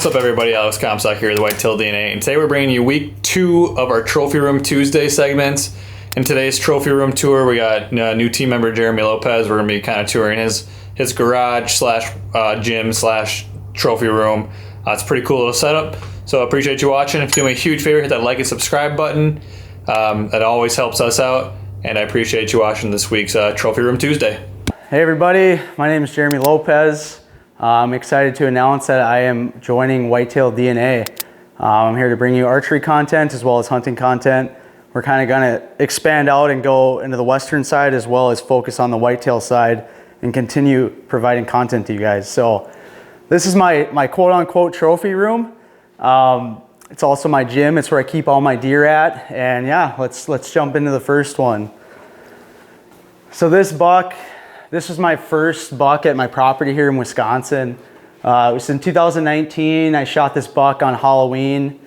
What's up, everybody? Alex Comstock here with WhitetailDNA, and today we're bringing you week 2 of our Trophy Room Tuesday segments. In today's Trophy Room tour, we got new team member Jeremy Lopez. We're going to be kind of touring his garage slash gym slash trophy room. It's a pretty cool little setup, so I appreciate you watching. If you do me a huge favor, hit that like and subscribe button. That always helps us out, and I appreciate you watching this week's Trophy Room Tuesday. Hey everybody, my name is Jeremy Lopez. I'm excited to announce that I am joining WhitetailDNA. I'm here to bring you archery content as well as hunting content. We're kind of going to expand out and go into the western side as well as focus on the whitetail side and continue providing content to you guys. So this is my quote-unquote trophy room. It's also my gym. It's where I keep all my deer at. And yeah, let's jump into the first one. So this was my first buck at my property here in Wisconsin. It was in 2019. I shot this buck on Halloween.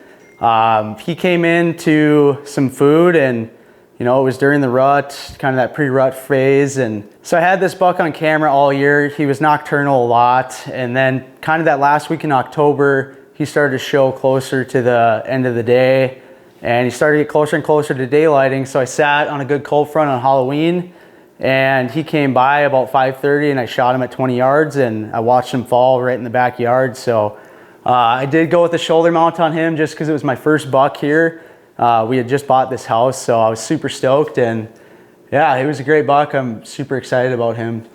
He came into some food, and it was during the rut, kind of that pre-rut phase. And so I had this buck on camera all year. He was nocturnal a lot. And then kind of that last week in October, he started to show closer to the end of the day, and he started to get closer and closer to daylighting. So I sat on a good cold front on Halloween, and he came by about 5:30, and I shot him at 20 yards, and I watched him fall right in the backyard. So I did go with the shoulder mount on him just because it was my first buck here. We had just bought this house, so I was super stoked, and yeah, it was a great buck. I'm super excited about him.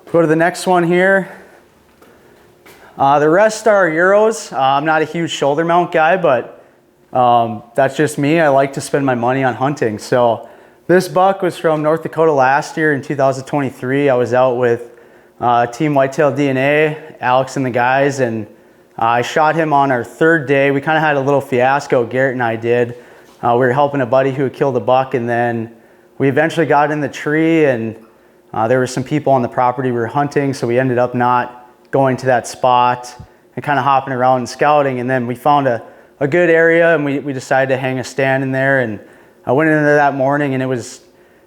Go to the next one here. The rest are Euros. I'm not a huge shoulder mount guy, but that's just me. I like to spend my money on hunting. So this buck was from North Dakota last year in 2023. I was out with Team WhitetailDNA, Alex and the guys, and I shot him on our third day. We kind of had a little fiasco, Garrett and I did. We were helping a buddy who had killed a buck, and then we eventually got in the tree, and there were some people on the property we were hunting, so we ended up not going to that spot and kind of hopping around and scouting. And then we found a good area, and we decided to hang a stand in there. And I went in there that morning, and it was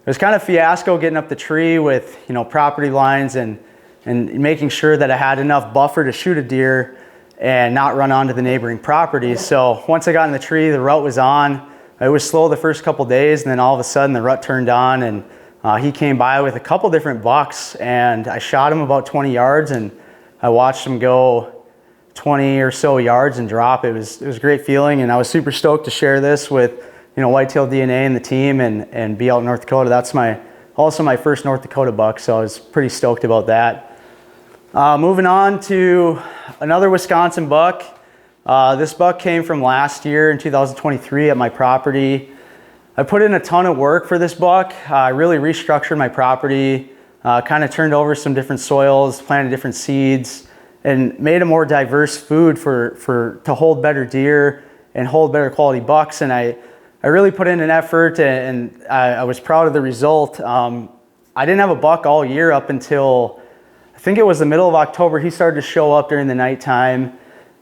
kind of fiasco getting up the tree with property lines and making sure that I had enough buffer to shoot a deer and not run onto the neighboring properties. So once I got in the tree, the rut was on. It was slow the first couple days, and then all of a sudden the rut turned on, and he came by with a couple different bucks, and I shot him about 20 yards, and I watched him go 20 or so yards and drop. It was a great feeling, and I was super stoked to share this with WhitetailDNA and the team and be out in North Dakota. That's also my first North Dakota buck, so I was pretty stoked about that. Moving on to another Wisconsin buck. This buck came from last year in 2023 at my property. I put in a ton of work for this buck. I really restructured my property, kind of turned over some different soils, planted different seeds, and made a more diverse food to hold better deer and hold better quality bucks. And I really put in an effort, and I was proud of the result. I didn't have a buck all year up until I think it was the middle of October. He started to show up during the nighttime,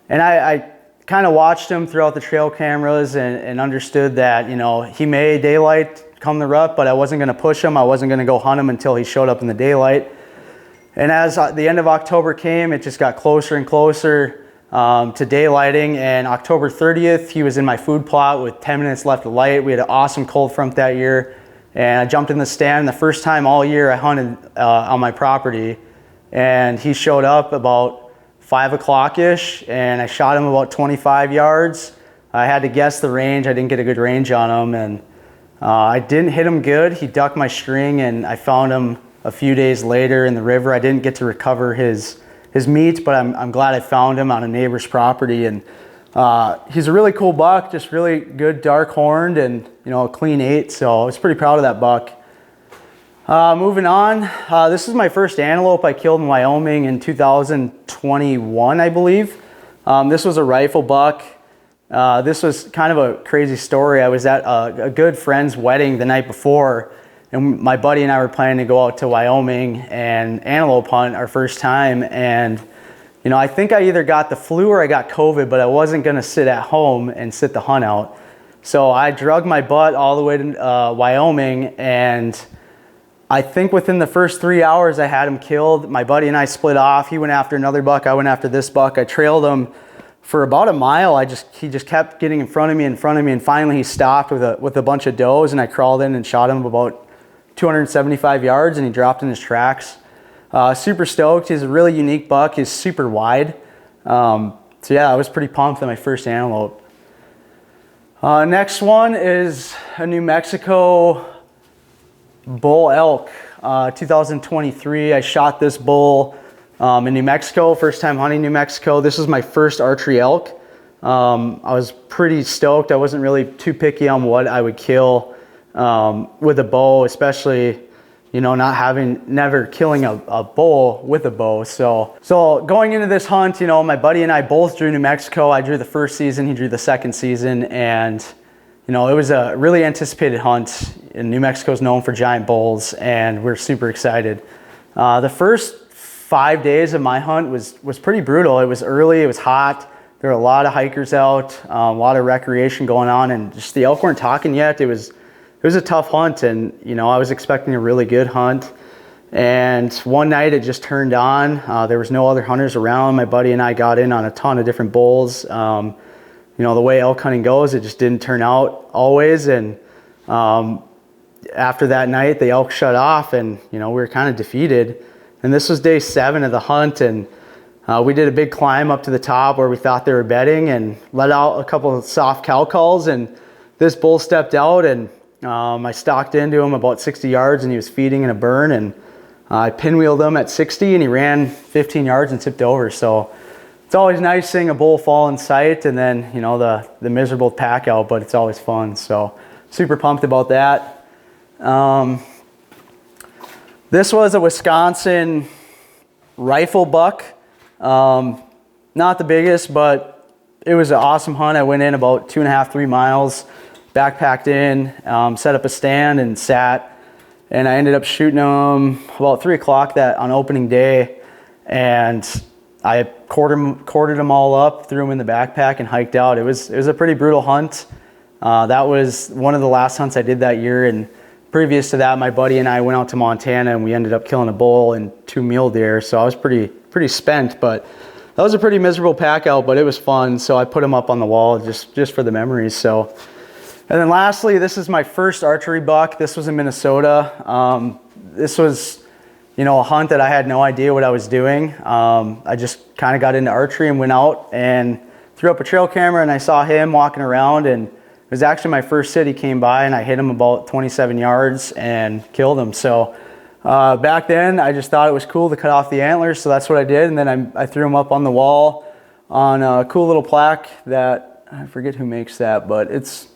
and I kind of watched him throughout the trail cameras and understood that he may daylight come the rut, but I wasn't going to push him. I wasn't going to go hunt him until he showed up in the daylight. And as the end of October came, it just got closer and closer to daylighting. And October 30th, he was in my food plot with 10 minutes left of light. We had an awesome cold front that year, and I jumped in the stand. The first time all year I hunted on my property, and he showed up about 5 o'clock-ish, and I shot him about 25 yards. I had to guess the range. I didn't get a good range on him, and I didn't hit him good. He ducked my string, and I found him a few days later in the river. I didn't get to recover his meat, but I'm glad I found him on a neighbor's property. And he's a really cool buck, just really good dark horned, and a clean 8. So I was pretty proud of that buck. Moving on, this is my first antelope I killed in Wyoming in 2021, I believe. This was a rifle buck. This was kind of a crazy story. I was at a good friend's wedding the night before, and my buddy and I were planning to go out to Wyoming and antelope hunt our first time. And I think I either got the flu or I got COVID, but I wasn't going to sit at home and sit the hunt out. So I drug my butt all the way to Wyoming, and I think within the first 3 hours I had him killed. My buddy and I split off. He went after another buck. I went after this buck. I trailed him for about a mile, he just kept getting in front of me, and finally he stopped with a bunch of does, and I crawled in and shot him about 275 yards, and he dropped in his tracks. Super stoked. He's a really unique buck. He's super wide. So yeah, I was pretty pumped at my first antelope. Next one is a New Mexico bull elk, 2023. I shot this bull in New Mexico, first time hunting New Mexico. This was my first archery elk. I was pretty stoked. I wasn't really too picky on what I would kill with a bow, especially, you know, never killing a bull with a bow. So going into this hunt, you know, my buddy and I both drew New Mexico. I drew the first season, he drew the second season, and, you know, it was a really anticipated hunt. And New Mexico is known for giant bulls, and we're super excited. The first 5 days of my hunt was pretty brutal. It was early, it was hot. There were a lot of hikers out, a lot of recreation going on, and just the elk weren't talking yet. It was a tough hunt, and, you know, I was expecting a really good hunt. And one night it just turned on. There was no other hunters around. My buddy and I got in on a ton of different bulls. You know, the way elk hunting goes, it just didn't turn out always. And after that night, the elk shut off, and, you know, we were kind of defeated. And this was day 7 of the hunt, and we did a big climb up to the top where we thought they were bedding, and let out a couple of soft cow calls, and this bull stepped out, and I stalked into him about 60 yards, and he was feeding in a burn, and I pinwheeled him at 60, and he ran 15 yards and tipped over. So it's always nice seeing a bull fall in sight, and then, you know, the miserable pack out, but it's always fun. So super pumped about that. This was a Wisconsin rifle buck. Not the biggest, but it was an awesome hunt. I went in about 2.5, 3 miles, backpacked in, set up a stand and sat, and I ended up shooting him about 3 o'clock on opening day, and I quartered them all up, threw them in the backpack, and hiked out. It was a pretty brutal hunt. That was one of the last hunts I did that year, and previous to that, my buddy and I went out to Montana, and we ended up killing a bull and 2 mule deer. So I was pretty spent, but that was a pretty miserable pack out, but it was fun. So I put them up on the wall just for the memories. So, and then lastly, this is my first archery buck. This was in Minnesota. This was, you know, a hunt that I had no idea what I was doing. I just kind of got into archery and went out and threw up a trail camera, and I saw him walking around, and it was actually my first sit. He came by, and I hit him about 27 yards and killed him. So back then, I just thought it was cool to cut off the antlers, so that's what I did. And then I threw him up on the wall on a cool little plaque that, I forget who makes that, but it's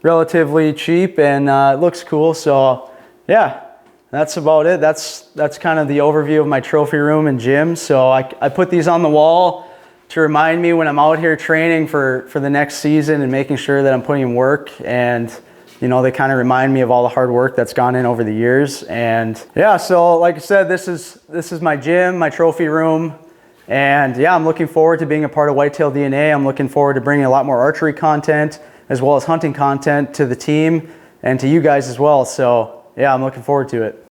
relatively cheap, and it looks cool. So yeah, that's about it. That's kind of the overview of my trophy room and gym. So I put these on the wall to remind me when I'm out here training for the next season and making sure that I'm putting in work, and, you know, they kind of remind me of all the hard work that's gone in over the years. And yeah, so like I said, this is my gym, my trophy room, and yeah, I'm looking forward to being a part of Whitetail DNA. I'm looking forward to bringing a lot more archery content as well as hunting content to the team and to you guys as well. So yeah, I'm looking forward to it.